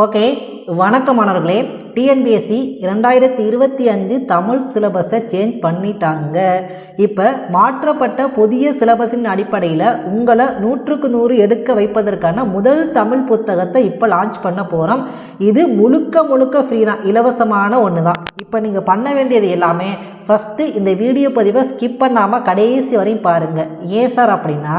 Okay, வணக்கம் மாணவர்களே. TNPSC 2025 Tamil சிலபஸை சேஞ்ச் பண்ணிட்டாங்க. இப்போ மாற்றப்பட்ட புதிய சிலபஸின் அடிப்படையில் உங்களை 100க்கு 100 எடுக்க வைப்பதற்கான முதல் தமிழ் புத்தகத்தை இப்போ லான்ச் பண்ண போகிறோம். இது முழுக்க ஃப்ரீ தான், இலவசமான ஒன்று தான். இப்போ நீங்கள் பண்ண வேண்டியது எல்லாமே ஃபஸ்ட்டு இந்த வீடியோ பதிவை ஸ்கிப் பண்ணாமல் கடைசி வரையும் பாருங்கள். ஏன் சார் அப்படின்னா,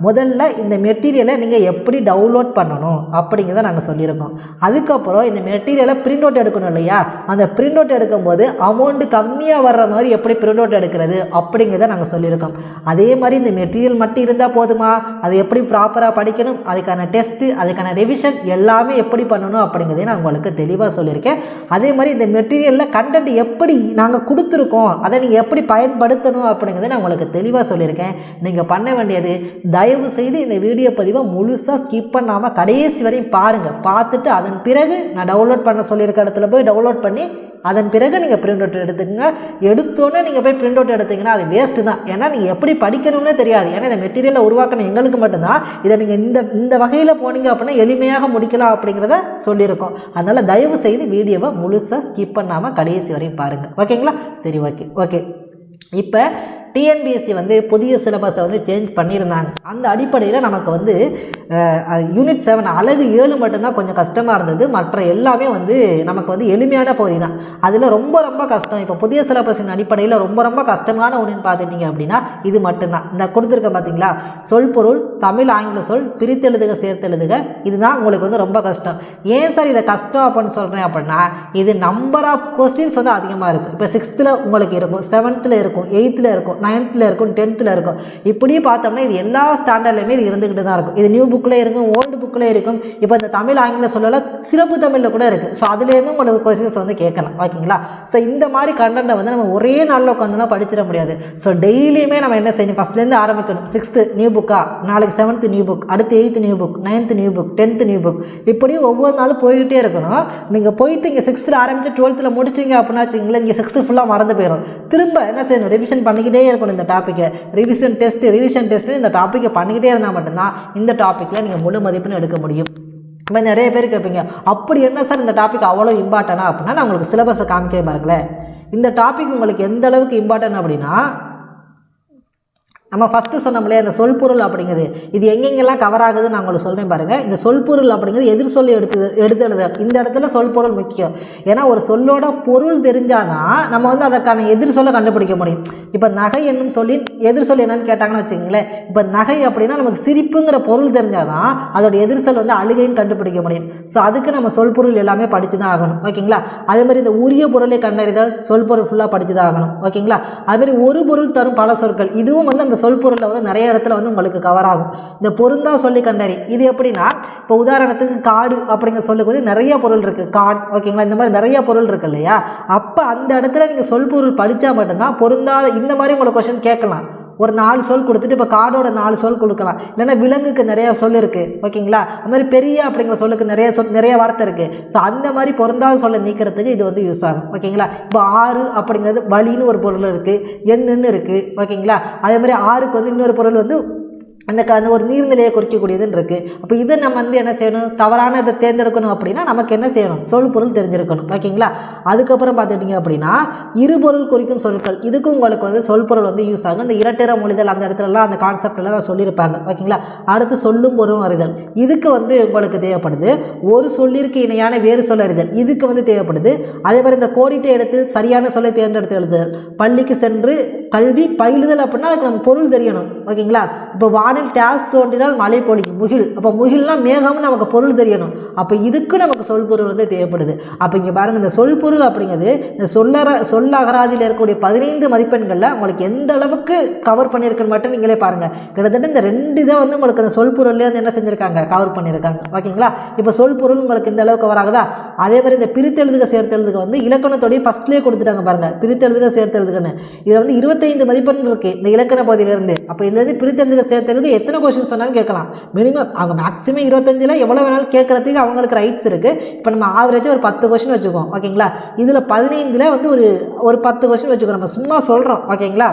முதல்ல இந்த மெட்டீரியலை நீங்கள் எப்படி டவுன்லோட் பண்ணணும் அப்படிங்கிறத நாங்கள் சொல்லியிருக்கோம். அதுக்கப்புறம் இந்த மெட்டீரியலை பிரிண்ட் அவுட் எடுக்கணும் இல்லையா, அந்த பிரிண்ட் அவுட் எடுக்கும்போது அமௌண்ட்டு கம்மியாக வர்ற மாதிரி எப்படி பிரிண்ட் அவுட் எடுக்கிறது அப்படிங்கிறத நாங்கள் சொல்லியிருக்கோம். அதே மாதிரி இந்த மெட்டீரியல் மட்டும் இருந்தால் போதுமா, அதை எப்படி ப்ராப்பராக படிக்கணும், அதுக்கான டெஸ்ட்டு, அதுக்கான ரிவிஷன் எல்லாமே எப்படி பண்ணணும் அப்படிங்கிறதையும் நான் உங்களுக்கு தெளிவாக சொல்லியிருக்கேன். அதே மாதிரி இந்த மெட்டீரியலில் கண்டென்ட் எப்படி நாங்கள் கொடுத்துருக்கோம், அதை நீங்கள் எப்படி பயன்படுத்தணும் அப்படிங்கிறத நான் உங்களுக்கு தெளிவாக சொல்லியிருக்கேன். நீங்கள் பண்ண வேண்டியது, தயவு செய்து இந்த வீடியோ பதிவை முழுசாக ஸ்கிப் பண்ணாமல் கடைசி வரையும் பாருங்கள். பார்த்துட்டு அதன் பிறகு நான் டவுன்லோட் பண்ண சொல்லியிருக்க இடத்துல போய் டவுன்லோட் பண்ணி அதன் பிறகு நீங்கள் பிரிண்ட் அவுட் எடுத்துக்கங்க. எடுத்தோன்னே நீங்கள் போய் பிரிண்ட் அவுட் எடுத்தீங்கன்னா அது வேஸ்ட்டு தான். ஏன்னா நீங்கள் எப்படி படிக்கணும்னே தெரியாது. ஏன்னா இந்த மெட்டீரியலை உருவாக்கணும் எங்களுக்கு மட்டும்தான். இதை நீங்கள் இந்த வகையில் போனீங்க அப்படின்னா எளிமையாக முடிக்கலாம் அப்படிங்கிறத சொல்லியிருக்கோம். அதனால் தயவு செய்து வீடியோவை முழுசாக ஸ்கிப் பண்ணாமல் கடைசி வரையும் பாருங்கள். ஓகேங்களா? சரி, ஓகே. இப்போ டிஎன்பிஎஸ்சி புதிய சிலபஸை சேஞ்ச் பண்ணியிருந்தாங்க. அந்த அடிப்படையில் நமக்கு யூனிட் 7 அலகு 7 மட்டும்தான் கொஞ்சம் கஷ்டமாக இருந்தது. மற்ற எல்லாமே நமக்கு எளிமையான பகுதி தான். அதில் ரொம்ப கஷ்டம், இப்போ புதிய சிலபஸின் அடிப்படையில் ரொம்ப கஷ்டமான ஒன்றுன்னு பார்த்துட்டிங்க அப்படின்னா இது மட்டும்தான். இந்த கொடுத்துருக்க பார்த்தீங்களா, சொல் பொருள், தமிழ் ஆங்கில சொல், பிரித்தெழுதுக சேர்த்தெழுதுக, இதுதான் உங்களுக்கு ரொம்ப கஷ்டம். ஏன் சார் இதை கஷ்டம் அப்படின்னு சொல்கிறேன் அப்படின்னா, இது நம்பர் ஆஃப் கொஸ்டின்ஸ் அதிகமாக இருக்குது. இப்போ 6th உங்களுக்கு இருக்கும், 7th இருக்கும், 8th இருக்கும், 9th இருக்கும், 10th இருக்கும். இப்படி பார்த்தோம்னா இது எல்லா ஸ்டாண்டர்ட்லையுமே இது இருந்துக்கிட்டு தான் இருக்கும். இது நியூ புக்கில் இருக்கும், ஓல்டு புக்கில் இருக்கும். இப்போ இந்த தமிழ் ஆங்கில சொல்லலாம் சிறப்பு தமிழில் கூட இருக்குது. ஸோ அதுலேருந்து உங்களுக்கு கொஸ்டின்ஸ் கேட்கலாம். ஓகேங்களா? ஸோ இந்த மாதிரி கண்டென்ட்டை நம்ம ஒரே நாளில் உட்காந்துலாம் படிச்சிட முடியாது. ஸோ டெய்லியுமே நம்ம என்ன செய்யணும், ஃபஸ்ட்லேருந்து ஆரம்பிக்கணும். 6th நியூ புக்கா, நாளைக்கு 7th நியூ புக், அடுத்து 8th new book, 9th new book, 10th new book, இப்படி ஒவ்வொரு நாளும் போய்கிட்டே இருக்கணும். நீங்கள் போயிட்டு இங்கே 6th ஆரம்பித்து 12th முடிச்சிங்க அப்படின்னா வச்சுங்களேன், இங்கே 6th ஃபுல்லாக மறந்து போயிடும். திரும்ப என்ன செய்யணும், ரிவிஷன் பண்ணிக்கிட்டே இருக்கணும். இந்த டாப்பிக்கை ரிவிஷன் டெஸ்ட் இந்த டாப்பிக்கை பண்ணிக்கிட்டே இருந்தால் மட்டும்தான் இந்த டாப்பிக்கில் நீங்கள் முழு மதிப்பெண் எடுக்க முடியும். இப்போ நிறைய பேர் கேட்பீங்க, அப்படி என்ன சார் இந்த டாபிக் அவ்வளோ இம்பார்ட்டனா அப்படின்னா, நான் உங்களுக்கு சிலபஸை காமிக்க பாருங்களேன். இந்த டாபிக் உங்களுக்கு எந்த அளவுக்கு இம்பார்ட்டன் அப்படின்னா, நம்ம ஃபஸ்ட்டு சொன்னோம்லையே இந்த சொல் பொருள் அப்படிங்கிறது இது எங்கெங்கெல்லாம் கவர் ஆகுதுன்னு நான் உங்களுக்கு சொல்கிறேன் பாருங்கள். இந்த சொல் பொருள் அப்படிங்கிறது எதிர் சொல்லி எடுத்து இந்த இடத்துல சொல் பொருள் முக்கியம். ஏன்னா ஒரு சொல்லோட பொருள் தெரிஞ்சால் தான் நம்ம அதற்கான எதிர் சொல்லை கண்டுபிடிக்க முடியும். இப்போ நகை என்னும் சொல்லி எதிர் சொல் என்னன்னு கேட்டாங்கன்னு வச்சுக்கோங்களேன். இப்போ நகை அப்படின்னா நமக்கு சிரிப்புங்கிற பொருள் தெரிஞ்சால் தான் அதோட எதிர் சொல் அழுகைன்னு கண்டுபிடிக்க முடியும். ஸோ அதுக்கு நம்ம சொல் பொருள் எல்லாமே படித்து தான் ஆகணும். ஓகேங்களா? அதேமாதிரி இந்த உரிய பொருளை கண்டறிதல் சொல் பொருள் ஃபுல்லாக படித்து தான் ஆகணும். ஓகேங்களா? அதுமாதிரி ஒரு பொருள் தரும் பல சொற்கள், இதுவும் அந்த சொல் பொருளில் நிறைய இடத்துல உங்களுக்கு கவர் ஆகும். இந்த பொருந்தா சொல்லி கண்டறி, இது எப்படின்னா, இப்போ உதாரணத்துக்கு காடு அப்படிங்கிற சொல்லுக்கு நிறைய பொருள் இருக்குது, காட். ஓகேங்களா? இந்த மாதிரி நிறைய பொருள் இருக்கு இல்லையா, அப்போ அந்த இடத்துல நீங்கள் சொல் பொருள் படித்தா மட்டும்தான் பொருந்தாத இந்த மாதிரி உங்களுக்கு கொஸ்டின் கேட்கலாம். ஒரு 4 சொல் கொடுத்துட்டு இப்போ காடோட 4 சொல் கொடுக்கலாம். இல்லைன்னா விலங்குக்கு நிறைய சொல் இருக்குது. ஓகேங்களா? அது மாதிரி பெரிய அப்படிங்கிற சொல்லுக்கு நிறைய வார்த்தை இருக்குது. ஸோ அந்த மாதிரி பொருந்தாத சொல்லை நீக்கிறதுக்கு இது யூஸ் ஆகும். ஓகேங்களா? இப்போ ஆறு அப்படிங்கிறது வழின்னு ஒரு பொருள் இருக்குது, எண்ணுன்னு இருக்குது. ஓகேங்களா? அதே மாதிரி ஆறுக்கு இன்னொரு பொருள் அந்த ஒரு நீர்நிலையை குறிக்கக்கூடியதுன்னு இருக்குது. அப்போ இதை நம்ம என்ன செய்யணும், தவறான இதை தேர்ந்தெடுக்கணும் அப்படின்னா நமக்கு என்ன செய்யணும், சொல் பொருள் தெரிஞ்சிருக்கணும். ஓகேங்களா? அதுக்கப்புறம் பார்த்துட்டிங்க அப்படின்னா இருபொருள் குறிக்கும் சொற்கள், இதுக்கும் உங்களுக்கு சொல் பொருள் யூஸ் ஆகும். இந்த இரட்டிற மொழிதல் அந்த இடத்துலலாம் அந்த கான்செப்ட்லாம் தான் சொல்லியிருப்பாங்க. ஓகேங்களா? அடுத்து சொல்லும் பொருள் அறிதல், இதுக்கு உங்களுக்கு தேவைப்படுது. ஒரு சொல்லிற்கு இணையான வேறு சொல் அறிதல், இதுக்கு தேவைப்படுது. அதே மாதிரி இந்த கோடிட்ட இடத்தில் சரியான சொல்லை தேர்ந்தெடுத்து எழுதுதல், பள்ளிக்கு சென்று கல்வி பயிலுதல் அப்படின்னா அதுக்கு நமக்கு பொருள் தெரியணும். ஓகேங்களா? இப்போ டேஸ் தோன்றினால் மழை பொழிக்கும், முகில். அப்போ முகில்னா மேகம்னு நமக்கு பொருள் தெரியணும். அப்போ இதுக்கு நமக்கு சொல் பொருள் தேவைப்படுது. அப்போ இங்கே பாருங்கள், இந்த சொல் பொருள் அப்படிங்கிறது இந்த சொல்லகராதியில் இருக்கக்கூடிய 15 மதிப்பெண்களில் உங்களுக்கு எந்த அளவுக்கு கவர் பண்ணியிருக்குன்னு மட்டும் நீங்களே பாருங்கள். கிட்டத்தட்ட இந்த 2 இதை உங்களுக்கு அந்த சொல் பொருள்லேயே என்ன செஞ்சுருக்காங்க, கவர் பண்ணியிருக்காங்க. ஓகேங்களா? இப்போ சொல் பொருள் உங்களுக்கு இந்த அளவுக்கு கவர் ஆகுதா? அதே மாதிரி இந்த பிரித்தெழுதுக சேர்த்தெழுதுக இலக்கணத்தோடைய ஃபஸ்ட்லேயே கொடுத்துட்டாங்க பாருங்கள், பிரித்தெழுதுக சேர்த்தெழுதுகன்னு. இதில் 25 மதிப்பெண் இருக்குது இந்த இலக்கண பகுதியிலேருந்து. அப்போ இதுலேருந்து பிரித்தெழுதுக சேர்த்தெழுது எத்தனை கொஸ்டின்ஸ் சொன்னாலும் கேட்கலாம். மினிமம் அவங்க மேக்ஸிமம் 25ல் எவ்வளோ வேணாலும் கேட்கறதுக்கு அவங்களுக்கு ரைட்ஸ் இருக்குது. இப்போ நம்ம ஆவரேஜாக ஒரு 10 கொஸ்டின் வச்சுக்கோம். ஓகேங்களா? இதில் 15ல் ஒரு 10 கொஸ்டின் வச்சுக்கோம். நம்ம சும்மா சொல்கிறோம். ஓகேங்களா?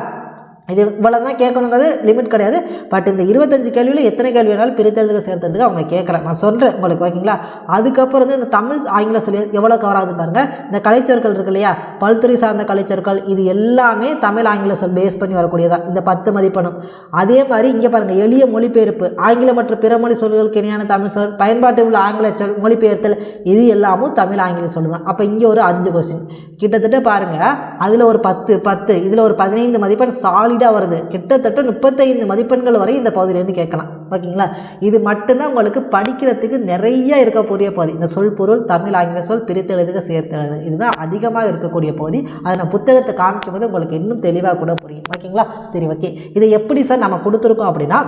இது இவ்வளோ தான் கேட்கணுங்கிறது லிமிட் கிடையாது. பட் இந்த 25 கேள்வியில் எத்தனை கேள்வி வேணாலும் பிரித்தெழுதுக சேர்த்ததுக்கு அவங்க கேட்குறேன், நான் சொல்கிறேன் உங்களுக்கு, ஓகேங்களா. அதுக்கப்புறம் வந்து இந்த தமிழ் ஆங்கில சொல்லி எவ்வளோ கவர் ஆகுது பாருங்கள். இந்த கலைச்சொற்கள் இருக்கு இல்லையா, பல்துறை சார்ந்த கலைச்சொற்கள், இது எல்லாமே தமிழ் ஆங்கில சொல் பேஸ் பண்ணி வரக்கூடியதான் இந்த 10 மதிப்பெண்ணும். அதே மாதிரி இங்கே பாருங்கள், எளிய மொழிபெயர்ப்பு, ஆங்கில மற்றும் பிற மொழி சொல்களுக்கு இணையான தமிழ் சொல், பயன்பாட்டில் உள்ள ஆங்கில சொல் மொழிபெயர்த்தல், இது எல்லாமும் தமிழ் ஆங்கில சொல் தான். அப்போ இங்கே ஒரு 5 கொஸ்டின் கிட்டத்தட்ட பாருங்கள், அதில் ஒரு 10 இதில் ஒரு 15 மதிப்பெண் சாலிடாக வருது. கிட்டத்தட்ட 35 மதிப்பெண்கள் வரை இந்த பகுதியிலேருந்து கேட்கலாம், ஓகேங்களா. இது மட்டும்தான் உங்களுக்கு படிக்கிறதுக்கு நிறைய இருக்கக்கூடிய பகுதி. இந்த சொல் பொருள், தமிழ் ஆங்கில சொல், பிரித்தெழுதுக சேர்த்தெழுது, இதுதான் அதிகமாக இருக்கக்கூடிய பகுதி. அதை நான் புத்தகத்தை காமிக்கும் போது உங்களுக்கு இன்னும் தெளிவாக கூட புரியும், ஓகேங்களா. சரி, ஓகே. இதை எப்படி சார் நம்ம கொடுத்துருக்கோம் அப்படின்னா,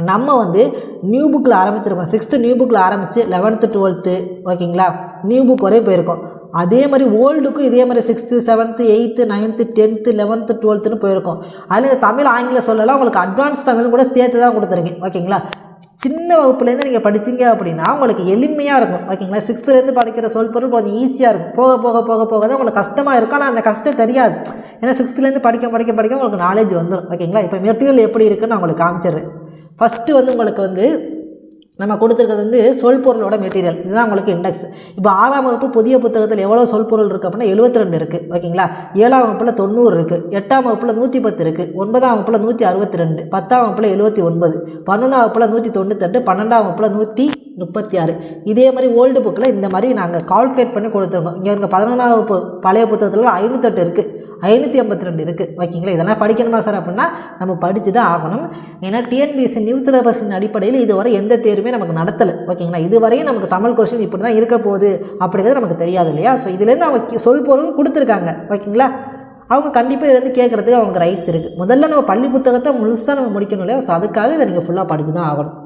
நம்ம வந்து நியூ புக்கில் ஆரம்பிச்சிருக்கோம். 6th நியூ புக்கில் ஆரம்பித்து 11th 12th ஓகேங்களா நியூ புக் வரையும் போயிருக்கோம். அதே மாதிரி ஓல்டுக்கும் இதே மாதிரி 6th 7th 8th 9th 10th 11th 12th போயிருக்கோம். அதில் தமிழ் ஆங்கில சொல்லலாம் உங்களுக்கு அட்வான்ஸ் தமிழ் கூட சேர்த்து தான் கொடுத்துருக்கேன், ஓகேங்களா. சின்ன வகுப்புலேருந்து நீங்கள் படிச்சிங்க அப்படின்னா உங்களுக்கு எளிமையாக இருக்கும், ஓகேங்களா. 6thலேருந்து படிக்கிற சொல் பொருள் கொஞ்சம் ஈஸியாக இருக்கும். போக போக போக போக தான் உங்களுக்கு கஷ்டமாக இருக்கும். ஆனால் அந்த கஷ்டம் தெரியாது, ஏன்னா 6thலேருந்து படிக்க உங்களுக்கு நாலேஜ் வந்துடும், ஓகேங்களா. இப்போ மெட்டீரியல் எப்படி இருக்குன்னு நான் உங்களுக்கு காமிச்சிடுறேன். ஃபஸ்ட்டு வந்து உங்களுக்கு வந்து நம்ம கொடுத்துருக்கிறது வந்து சொல் பொருளோட மெட்டீரியல், இதுதான் உங்களுக்கு இண்டெக்ஸ். இப்போ 6ஆம் வகுப்பு புதிய புத்தகத்தில் எவ்வளோ சொல் பொருள் இருக்குது அப்படின்னா 72 இருக்குது, ஓகேங்களா. 7ஆம் வகுப்பில் 90 இருக்குது, 8ஆம் வகுப்பில் 110 இருக்குது, 9ஆம் வகுப்பில் 162, 10ஆம் வகுப்பில் 79, 11ஆம் வகுப்பில் 192, 12ஆம் வகுப்பில் 136. இதே மாதிரி ஓல்டு புக்கில் இந்த மாதிரி நாங்கள் கால்குலேட் பண்ணி கொடுத்துருக்கோம். இங்கே இருக்க 11ஆம் வகுப்பு பழைய புத்தகத்தில் 508 இருக்குது, 582 இருக்குது, ஓகேங்களா. இதெல்லாம் படிக்கணுமா சார் அப்படின்னா நம்ம படித்து தான் ஆகணும். ஏன்னா டிஎன்பிஎஸ்சி நியூ சிலபஸின் அடிப்படையில் இதுவரை எந்த தேர்வுமே நமக்கு நடத்தலை, ஓகேங்களா. இதுவரையும் நமக்கு தமிழ் கொஸ்டின் இப்படி தான் இருக்க போகுது அப்படிங்கிறது நமக்கு தெரியாது இல்லையா. ஸோ இதுலேருந்து அவங்க சொல் பொருள் கொடுத்துருக்காங்க, ஓகேங்களா. அவங்க கண்டிப்பாக இதுலேருந்து கேட்குறதுக்கு அவங்களுக்கு ரைட்ஸ் இருக்குது. முதல்ல நம்ம பள்ளி புத்தகத்தை முழுசாக நம்ம முடிக்கணும் இல்லையா. ஸோ அதுக்காக இதை நீங்கள் ஃபுல்லாக படித்து தான் ஆகணும்.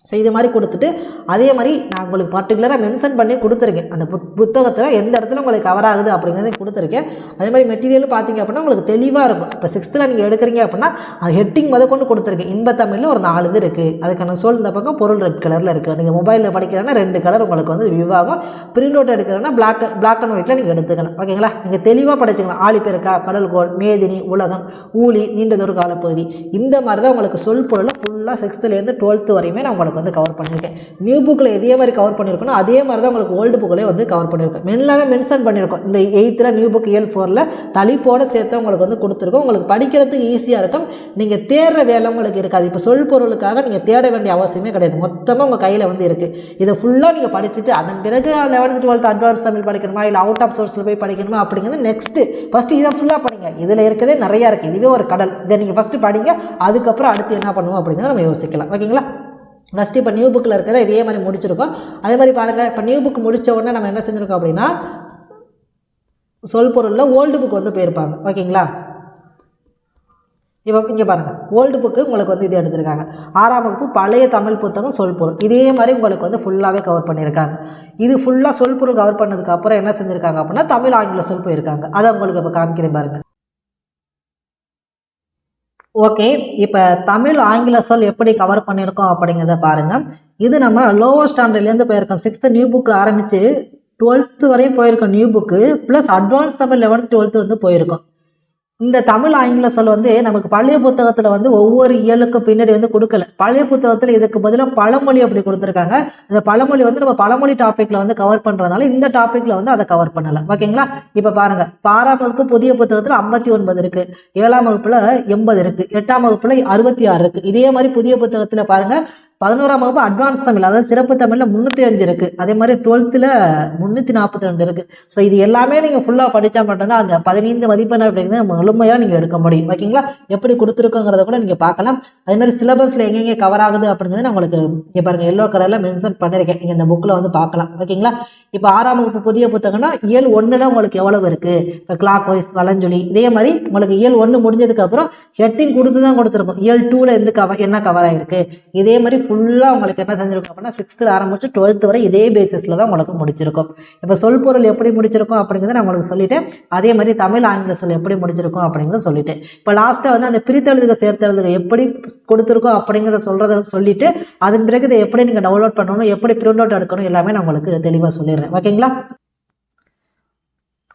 ஸோ இது மாதிரி கொடுத்துட்டு அதே மாதிரி நான் உங்களுக்கு பர்டிகுலராக மென்ஷன் பண்ணி கொடுத்துருக்கேன். அந்த புத்தகத்தில் எந்த இடத்துல உங்களுக்கு கவர் ஆகுது அப்படிங்கிறத கொடுத்துருக்கேன். அதே மாதிரி மெட்டீரியல் பார்த்தீங்க அப்படின்னா உங்களுக்கு தெளிவாக இருக்கும். இப்போ 6th நீங்கள் எடுக்கிறீங்க அப்படின்னா அது ஹெட்டிங் கொண்டு கொடுத்துருக்கேன். இன்பத்தமிழில் ஒரு 4 இது இருக்குது, அதுக்கான சொல் இந்த பக்கம் பொருள் ரெட் கலரில் இருக்குது. நீங்கள் மொபைலில் படிக்கிறேன்னா 2 கலர் உங்களுக்கு வந்து வியூ ஆகும். பிரிண்ட் அவுட் எடுக்கிறேன்னா பிளாக் அண்ட் ஒயிட்டில் நீங்கள் எடுத்துக்கலாம், ஓகேங்களா. நீங்கள் தெளிவாக படிச்சுக்கலாம். ஆழிப்பெருக்கா, கடல்கோள், மேதினி, உலகம், ஊழி, நீண்டதொரு காலப்பகுதி, இந்த மாதிரி தான் உங்களுக்கு சொல் பொருளை ஃபுல்லாக 6thலேருந்து 12th வரையுமே நான் உங்களுக்கு வந்து கவர் பண்ணியிருக்கேன். நியூ புக்கில் இதே மாதிரி கவர் பண்ணியிருக்கணும், அதே மாதிரி தான் உங்களுக்கு ஓல்டு புக்கிலே வந்து கவர் பண்ணியிருக்கோம். எல்லாமே மென்ஷன் பண்ணியிருக்கோம். இந்த 8th நியூ புக் இயல் 4 தலைப்போடு சேர்த்து உங்களுக்கு வந்து கொடுத்துருக்கோம். உங்களுக்கு படிக்கிறதுக்கு ஈஸியாக இருக்கும். நீங்கள் தேடுற வேலை உங்களுக்கு இருக்காது. இப்போ சொல் பொருளுக்காக நீங்கள் தேட வேண்டிய அவசியமே கிடையாது, மொத்தமாக உங்கள் கையில் வந்து இருக்குது. இதை ஃபுல்லாக நீங்கள் படிச்சுட்டு அதன் பிறகு 11th 12th அட்வான்ஸ் தமிழ் படிக்கணுமா இல்லை அவுட் ஆஃப் சோர்ஸில் போய் படிக்கணுமா அப்படிங்கிறது நெக்ஸ்ட்டு. ஃபஸ்ட்டு இதை ஃபுல்லாக படிங்க. இதில் இருக்கிறதே நிறையா இருக்குது, இதுவே ஒரு கடல். இதை நீங்கள் ஃபஸ்ட்டு படிங்க, அதுக்கப்புறம் அடுத்து என்ன பண்ணுவோம் அப்படிங்கிறத நம்ம யோசிக்கலாம், ஓகேங்களா. ஃபஸ்ட்டு இப்போ நியூ புக்கில் இருக்கிறத இதே மாதிரி முடிச்சிருக்கோம். அதே மாதிரி பாருங்கள், இப்போ நியூ புக் முடித்த உடனே நம்ம என்ன செஞ்சுருக்கோம் அப்படின்னா சொல் பொருளில் ஓல்டு புக் வந்து போயிருப்பாங்க, ஓகேங்களா. இப்போ இங்கே பாருங்கள், ஓல்டு புக்கு உங்களுக்கு வந்து இது எடுத்திருக்காங்க. 6ஆம் வகுப்பு பழைய தமிழ் புத்தகம் சொல் பொருள், இதே மாதிரி உங்களுக்கு வந்து ஃபுல்லாகவே கவர் பண்ணியிருக்காங்க. இது ஃபுல்லாக சொல் பொருள் கவர் பண்ணதுக்கு அப்புறம் என்ன செஞ்சுருக்காங்க அப்படின்னா தமிழ் ஆங்கில சொல் போயிருக்காங்க. அதை உங்களுக்கு இப்போ காமிக்கிறேன் பாருங்கள். ஓகே, இப்போ தமிழ் ஆங்கில சொல் எப்படி கவர் பண்ணியிருக்கோம் அப்படிங்கிறத பாருங்கள். இது நம்ம லோவர் ஸ்டாண்டர்ட்லேருந்து போயிருக்கோம். 6th நியூ புக்கில் ஆரம்பித்து 12th வரையும் போயிருக்கோம் new book, plus advance Tamil 11th 12th வந்து போயிருக்கோம். இந்த தமிழ் ஆங்கில சொல் வந்து நமக்கு பழைய புத்தகத்தில் வந்து ஒவ்வொரு இயலுக்கும் பின்னாடி வந்து கொடுக்கல. பழைய புத்தகத்தில் இதுக்கு பதிலாக பழமொழி அப்படி கொடுத்துருக்காங்க. இந்த பழமொழி வந்து நம்ம பழமொழி டாப்பிக்கில் வந்து கவர் பண்ணுறதுனால இந்த டாப்பிக்கில் வந்து அதை கவர் பண்ணலை, ஓகேங்களா. இப்போ பாருங்கள், 6ஆம் வகுப்பு புதிய புத்தகத்தில் 59 இருக்குது, 7ஆம் வகுப்பில் 80 இருக்குது, 8ஆம் வகுப்பில் 66 இருக்குது. இதே மாதிரி புதிய புத்தகத்தில் பாருங்கள் 11ஆம் வகுப்பு அட்வான்ஸ் தமிழ், அதாவது சிறப்பு தமிழில் 305 இருக்குது. அதே மாதிரி 12th 342 இருக்குது. ஸோ இது எல்லாமே நீங்கள் ஃபுல்லாக படித்தா மட்டும்தான் அந்த 15 மதிப்பெண் அப்படிங்கிறது முழுமையாக நீங்கள் எடுக்க முடியும், ஓகேங்களா. எப்படி கொடுத்துருக்கோங்கிறத கூட நீங்கள் பார்க்கலாம். அதே மாதிரி சிலபஸில் எங்கெங்கே கவர் ஆகுது அப்படிங்கிறது நான் உங்களுக்கு இங்கே பாருங்கள் எல்லோ கலரில் மென்ஷன் பண்ணியிருக்கேன். நீங்கள் இந்த புக்கில் வந்து பார்க்கலாம், ஓகேங்களா. இப்போ 6ஆம் வகுப்பு புதிய புத்தகம்னா இயல் 1 உங்களுக்கு எவ்வளவு இருக்குது, இப்போ கிளாக் வைஸ் வலஞ்சொலி. இதே மாதிரி உங்களுக்கு இயல் 1 முடிஞ்சதுக்கப்புறம் ஹெட்டிங் கொடுத்து தான் கொடுத்துருக்கோம். இயல் 2ல் இருந்து என்ன கவர் ஆகிருக்கு. இதே மாதிரி ஃபுல்லாக உங்களுக்கு என்ன செஞ்சுருக்கோம் அப்படின்னா 6th ஆரம்பிச்சு 12th வரை இதே பேசிஸில் தான் உங்களுக்கு முடிச்சிருக்கோம். இப்போ சொல் பொருள் எப்படி முடிச்சிருக்கோம் அப்படிங்கிறத நான் உங்களுக்கு சொல்லிட்டேன். அதே மாதிரி தமிழ் ஆங்கில சொல் எப்படி முடிச்சிருக்கோம் அப்படிங்கிறத சொல்லிட்டேன். இப்போ லாஸ்ட்டாக வந்து அந்த பிரித்தெழுதுக சேர்த்தெழுதுக எப்படி கொடுத்துருக்கோம் அப்படிங்கிறத சொல்கிறத சொல்லிவிட்டு அதன் பிறகு இதை எப்படி நீங்கள் டவுன்லோட் பண்ணணும், எப்படி பிரிண்ட் அவுட் எடுக்கணும் எல்லாமே நான் உங்களுக்கு தெளிவாக சொல்லிடுறேன், ஓகேங்களா.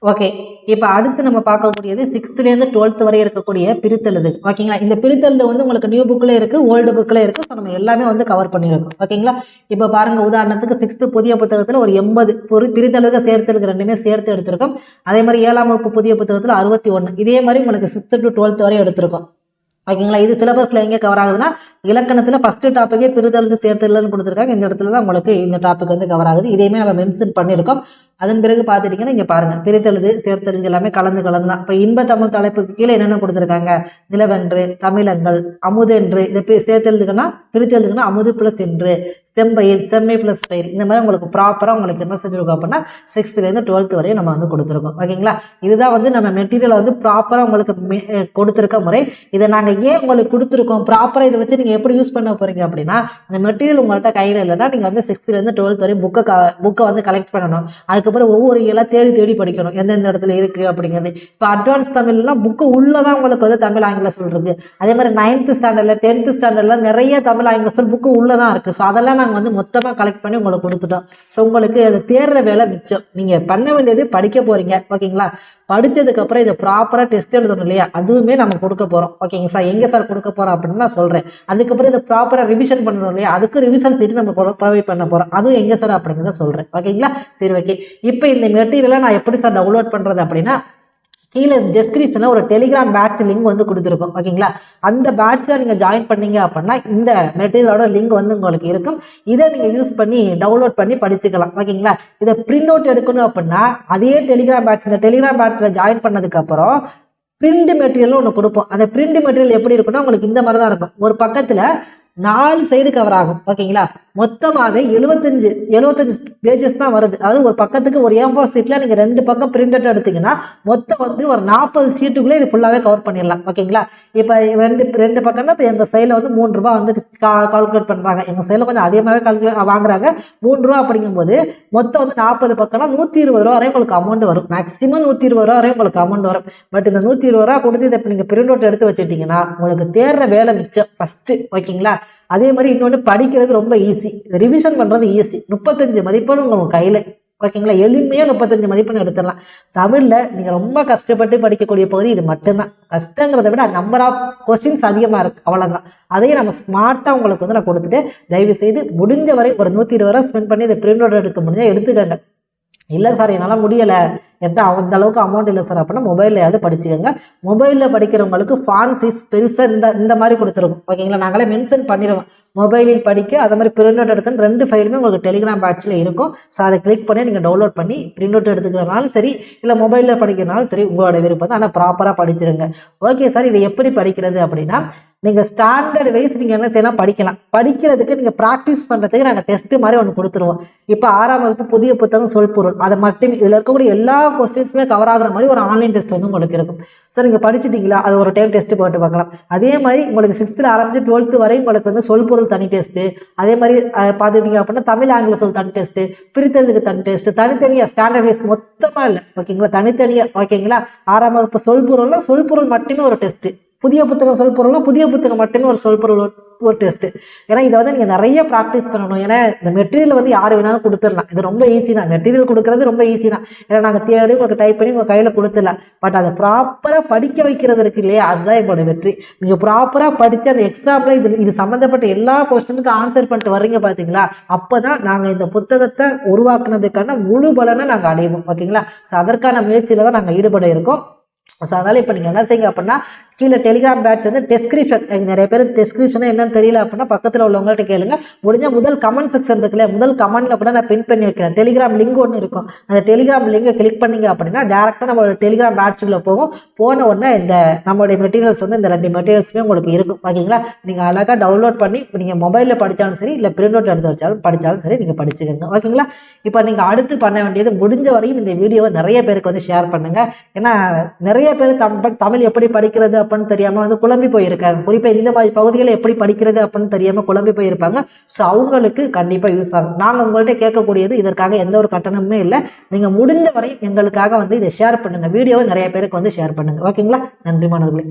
ஓகே, இப்போ அடுத்து நம்ம பார்க்கக்கூடியது 6th-லேருந்து 12th வரை இருக்கக்கூடிய பிரித்தெழுது. ஓகேங்களா, இந்த பிரித்தெழுது வந்து உங்களுக்கு நியூ புக்கில் இருக்குது, ஓல்டு புக்கில் இருக்குது. ஸோ நம்ம எல்லாமே வந்து கவர் பண்ணியிருக்கோம். ஓகேங்களா, இப்போ பாருங்கள், உதாரணத்துக்கு 6th புதிய புத்தகத்தில் ஒரு 80 பிரித்தெழுக சேர்த்தெழுது ரெண்டுமே சேர்த்து எடுத்திருக்கோம். அதே மாதிரி 7ஆம் வகுப்பு புதிய புத்தகத்தில் 61. இதே மாதிரி உங்களுக்கு 6th to 12th வரை எடுத்திருக்கோம். ஓகேங்களா, இது சிலபஸில் எங்கே கவர் ஆகுதுன்னா இலக்கணத்தில் ஃபஸ்ட்டு டாப்பிக்கே பிரித்தெழுது சேர்த்தெழுதுன்னு கொடுத்துருக்காங்க. இந்த இடத்துல தான் உங்களுக்கு இந்த டாபிக் வந்து கவர் ஆகுது. இதையுமே நம்ம மென்ஷன் பண்ணியிருக்கோம். அதன் பிறகு பார்த்துட்டிங்கன்னா இங்கே பாருங்கள், பிரித்தெழுது சேர்த்தெழுது எல்லாமே கலந்து தான். இப்போ இன்ப தமிழ் தலைப்புக்கு கீழே என்னென்ன கொடுத்துருக்காங்க, நிலவென்று, தமிழங்கள், அமுதென்று, இதை சேர்த்தெழுதுக்குன்னா பிரித்தெழுதுக்குன்னா அமுது ப்ளஸ் என்று, செம்பயிர், செம்மை ப்ளஸ் பயிர், இந்த மாதிரி உங்களுக்கு ப்ராப்பராக உங்களுக்கு என்ன செஞ்சுருக்கோம் அப்படின்னா 6th-லேருந்து 12th வரையும் நம்ம வந்து கொடுத்துருக்கோம். ஓகேங்களா, இதுதான் வந்து நம்ம மெட்டீரியலை வந்து ப்ராப்பராக உங்களுக்கு கொடுத்துருக்க முறை. இதை நாங்கள் ஏன் உங்களுக்கு கொடுத்துருக்கோம், ப்ராப்பராக இதை வச்சு நீங்கள் எப்படி யூஸ் பண்ண போகிறீங்க அப்படின்னா, இந்த மெட்டீரியல் உங்கள்கிட்ட கையில் இல்லைன்னா நீங்கள் வந்து 6th-லேருந்து 12th வரையும் புக்கை வந்து கலெக்ட் பண்ணணும். அதுக்கப்புறம் ஒவ்வொரு இயலாக தேடி படிக்கணும் எந்தெந்த இடத்துல இருக்குது அப்படிங்கிறது. இப்போ அட்வான்ஸ் தமிழ்லாம் புக்கு உள்ளதான் உங்களுக்கு வந்து தமிழ் ஆங்கிலம் சொல்கிறது. அதே மாதிரி 9th ஸ்டாண்டர்டில் 10th ஸ்டாண்டர்டில் நிறைய தமிழ் ஆங்கிலம் சொல் புக்கு உள்ளதான் இருக்குது. ஸோ அதெல்லாம் நாங்கள் வந்து மொத்தமாக கலெக்ட் பண்ணி உங்களுக்கு கொடுத்துட்டோம். ஸோ உங்களுக்கு அதை தேடுற வேலை மிச்சம். நீங்கள் பண்ண வேண்டியது படிக்க போகிறீங்க. ஓகேங்களா, படித்ததுக்கப்புறம் இதை ப்ராப்பராக டெஸ்ட் எழுதணும் இல்லையா, அதுவுமே நம்ம கொடுக்க போகிறோம். ஓகேங்க சார், எங்கே சார் கொடுக்க போகிறோம் அப்படின்னு நான் சொல்கிறேன். அதுக்கப்புறம் இதை ப்ராப்பராக ரிவிஷன் பண்ணணும் இல்லையா, அதுக்கு ரிவிஷன் சீட்டு நம்ம ப்ரொவைட் பண்ண போகிறோம். அதுவும் எங்கே சார் அப்படிங்கிறத சொல்கிறேன். ஓகேங்களா, சரி ஓகே. இப்போ இந்த மெட்டீரியலை நான் எப்படி சார் டவுன்லோட் பண்ணுறது அப்படின்னா, கீழே டெஸ்கிரிப்ஷனில் ஒரு டெலிகிராம் பேட்ச் லிங்க் வந்து கொடுத்துருக்கோம். ஓகேங்களா, அந்த பேட்சில் நீங்கள் ஜாயின் பண்ணீங்க அப்படின்னா இந்த மெட்டீரியலோட லிங்க் வந்து உங்களுக்கு இருக்கும். இதை நீங்கள் யூஸ் பண்ணி டவுன்லோட் பண்ணி படிச்சுக்கலாம். ஓகேங்களா, இதை பிரிண்ட் அவுட் எடுக்கணும் அப்படின்னா அதே டெலிகிராம் பேட்ச், இந்த டெலிகிராம் பேட்சில் ஜாயின் பண்ணதுக்கப்புறம் பிரிண்ட் மெட்டீரியல் ஒன்று கொடுப்போம். அந்த பிரிண்ட் மெட்டீரியல் எப்படி இருக்குன்னா உங்களுக்கு இந்த மாதிரி தான் இருக்கும். ஒரு பக்கத்தில் 4 சைடு கவர் ஆகும். ஓகேங்களா, மொத்தமாகவே 75 பேஜஸ் தான் வருது. அதாவது ஒரு பக்கத்துக்கு ஒரு A4 சீட்டில் நீங்கள் 2 பக்கம் பிரிண்ட் அவுட் எடுத்தீங்கன்னா மொத்தம் வந்து ஒரு 40 சீட்டுக்குள்ளே இது ஃபுல்லாகவே கவர் பண்ணிடலாம். ஓகேங்களா, இப்போ ரெண்டு பக்கம்னா இப்போ எங்கள் சைடில் வந்து 3 ரூபா வந்து கால்குலேட் பண்ணுறாங்க. எங்கள் சைடில் கொஞ்சம் அதிகமாகவே வாங்குறாங்க. 3 ரூபா அப்படிங்கும்போது மொத்தம் வந்து 40 பக்கம்னா 120 ரூபா வரையும் உங்களுக்கு அமௌண்ட் வரும். மேக்ஸிமம் 120 ரூபா வரையும் உங்களுக்கு அமௌண்ட் வரும். பட் இந்த 120 ரூபா கொடுத்து இதை இப்போ நீங்கள் பிரிண்ட் அவுட் எடுத்து வச்சுட்டிங்கன்னா உங்களுக்கு தேடுற வேலை மிச்சம் ஃபஸ்ட்டு. ஓகேங்களா, அதே மாதிரி இன்னொன்று படிக்கிறது ரொம்ப ஈஸி, ரிவிஷன் பண்ணுறது ஈஸி. 35 மதிப்பெண் உங்கள் கையில். ஓகேங்களா, எளிமையாக 35 மதிப்பெண் எடுத்துடலாம். தமிழில் நீங்கள் ரொம்ப கஷ்டப்பட்டு படிக்கக்கூடிய பகுதி இது மட்டும்தான். கஷ்டங்கிறத விட நம்பர் ஆஃப் கொஸ்டின்ஸ் அதிகமாக இருக்குது, அவ்வளோதான். அதையும் நம்ம ஸ்மார்ட்டாக உங்களுக்கு வந்து நான் கொடுத்துட்டு, தயவு செய்து முடிஞ்ச வரை ஒரு 120 ரூபா ஸ்பெண்ட் பண்ணி இதை பிரிண்ட் அவுட் எடுக்க முடிஞ்சால் எடுத்துக்கோங்க. இல்லை சார் என்னால் முடியலை, என்கிட்ட அந்த அளவுக்கு அமௌண்ட் இல்லை சார் அப்படின்னா மொபைல்லையாவது படிச்சுக்கோங்க. மொபைலில் படிக்கிறவங்களுக்கு ஃபாண்ட் சைஸ் பெருசாக இந்த மாதிரி கொடுத்துருக்கும். ஓகேங்களா, நாங்களே மென்ஷன் பண்ணிடுவோம். மொபைலில் படிக்க அதே மாதிரி பிரிண்ட் அவுட் எடுக்கணும் 2 ஃபைலுமே உங்களுக்கு டெலிகிராம் பேட்சில் இருக்கும். ஸோ அதை கிளிக் பண்ணி நீங்கள் டவுன்லோட் பண்ணி பிரிண்ட் அவுட் எடுத்துக்கிறனாலும் சரி, இல்லை மொபைலில் படிக்கிறனாலும் சரி, உங்களோட விருப்பம் தான். ஆனால் ப்ராப்பராக படிச்சிருங்க. ஓகே சார், இதை எப்படி படிக்கிறது அப்படின்னா, நீங்கள் ஸ்டாண்டர்ட் வைஸ் நீங்கள் என்ன செய்யலாம், படிக்கலாம். படிக்கிறதுக்கு நீங்கள் ப்ராக்டிஸ் பண்ணுறதுக்கு நாங்கள் டெஸ்ட்டு மாதிரி ஒன்று கொடுத்துருவோம். இப்போ 6ஆம் வகுப்பு புதிய புத்தகம் சொல்பொருள் அதை மட்டும் இதில் இருக்கக்கூடிய எல்லா கொஸ்டின்ஸுமே கவர் ஆகிற மாதிரி ஒரு ஆன்லைன் டெஸ்ட் வந்து உங்களுக்கு இருக்கும். ஸோ நீங்கள் படிச்சுட்டிங்களா, அது ஒரு டைம் டெஸ்ட்டு போட்டு பார்க்கலாம். அதே மாதிரி உங்களுக்கு 6th ஆரம்பிச்சு 12th வரை உங்களுக்கு வந்து சொல்பொருள் தனி டெஸ்ட்டு, அதே மாதிரி பார்த்துக்கிட்டீங்க அப்படின்னா தமிழ் ஆங்கில சொல் தனி டெஸ்ட்டு, பிரித்தெழுதுக்கு தனி டெஸ்ட்டு, தனித்தனியாக ஸ்டாண்டர்ட் வைஸ் மொத்தமாக இல்லை. ஓகேங்களா, தனித்தனியாக. ஓகேங்களா, 6ஆம் வகுப்பு சொல்பொருள்னா சொல்பொருள் மட்டுமே ஒரு டெஸ்ட்டு, புதிய புத்தகம் சொல்பொருள்னா புதிய புத்தகம் மட்டுமே ஒரு சொல்பொருள் ஒரு டெஸ்ட்டு. ஏன்னா இதை வந்து நீங்கள் நிறைய ப்ராக்டிஸ் பண்ணணும். ஏன்னா இந்த மெட்டீரியல் வந்து யார் வேணாலும் கொடுத்துடலாம். இது ரொம்ப ஈஸி தான், மெட்டீரியல் கொடுக்குறது ரொம்ப ஈஸி தான். ஏன்னா நாங்கள் தேடி உங்களுக்கு டைப் பண்ணி உங்கள் கையில் கொடுத்துடலாம். பட் அதை ப்ராப்பராக படிக்க வைக்கிறது இருக்கு இல்லையா, அதுதான் எங்களோட வெற்றி. நீங்கள் ப்ராப்பராக படித்து அந்த எக்ஸாமில் இது சம்மந்தப்பட்ட எல்லா கொஸ்டினுக்கும் ஆன்சர் பண்ணிட்டு வர்றீங்க பார்த்தீங்களா, அப்போ தான் நாங்கள் இந்த புத்தகத்தை உருவாக்குனதுக்கான முழு பலனை நாங்கள் அடைவோம். ஓகேங்களா, ஸோ அதற்கான முயற்சியில் தான் நாங்கள் ஈடுபட இருக்கோம். ஸோ அதனால் இப்போ நீங்கள் என்ன செய்யுங்க அப்படின்னா, கீழே டெலிகிராம் பேட்ச் வந்து டெஸ்கிரிப்ஷன், நிறைய பேர் டெஸ்கிரிப்ஷனை என்னன்னு தெரியல அப்படின்னா பக்கத்தில் உள்ளவங்கள்ட்ட கேளுங்க. முடிஞ்சால் முதல் கமெண்ட் செக்ஷன் இருக்குல்ல, முதல் கமெண்ட்டில் கூட நான் பின் பண்ணி வைக்கிறேன். டெலிகிராம் லிங்க் ஒன்று இருக்கும். அந்த டெலிகிராம் லிங்கை கிளிக் பண்ணிங்க அப்படின்னா டேரெக்டாக நம்மளோட டெலிகிராம் பேட்சுக்குள்ளே போகும். போன உடனே இந்த நம்மளுடைய மெட்டீரியல்ஸ் வந்து இந்த 2 மெட்டீரியல்ஸுமே உங்களுக்கு இருக்கும். ஓகேங்களா, நீங்கள் அழகாக டவுன்லோட் பண்ணி இப்போ நீங்கள் மொபைலில் படித்தாலும் சரி, இல்லை பிரிண்ட் அவுட் எடுத்து வச்சாலும் படித்தாலும் சரி, நீங்கள் படிச்சுக்கோங்க. ஓகேங்களா, இப்போ நீங்கள் அடுத்து பண்ண வேண்டியது முடிஞ்ச வரையும் இந்த வீடியோவை நிறைய பேருக்கு வந்து ஷேர் பண்ணுங்கள். ஏன்னா நிறைய பேர் தமிழ் எப்படி படிக்கிறது அப்படின்னு தெரியாமல் வந்து குழம்பி போயிருக்காங்க. குறிப்பாக இந்த மாதிரி பகுதிகளை எப்படி படிக்கிறது அப்படின்னு தெரியாமல் குழம்பி போயிருப்பாங்க. ஸோ அவங்களுக்கு கண்டிப்பாக யூஸ் ஆகும். நாங்கள் உங்கள்கிட்ட கேட்கக்கூடியது இதற்காக எந்த ஒரு கட்டணமுமே இல்லை. நீங்கள் முடிஞ்ச வரை எங்களுக்காக வந்து இதை ஷேர் பண்ணுங்கள். வீடியோவை நிறைய பேருக்கு வந்து ஷேர் பண்ணுங்கள். ஓகேங்களா, நன்றி மாணவர்களே.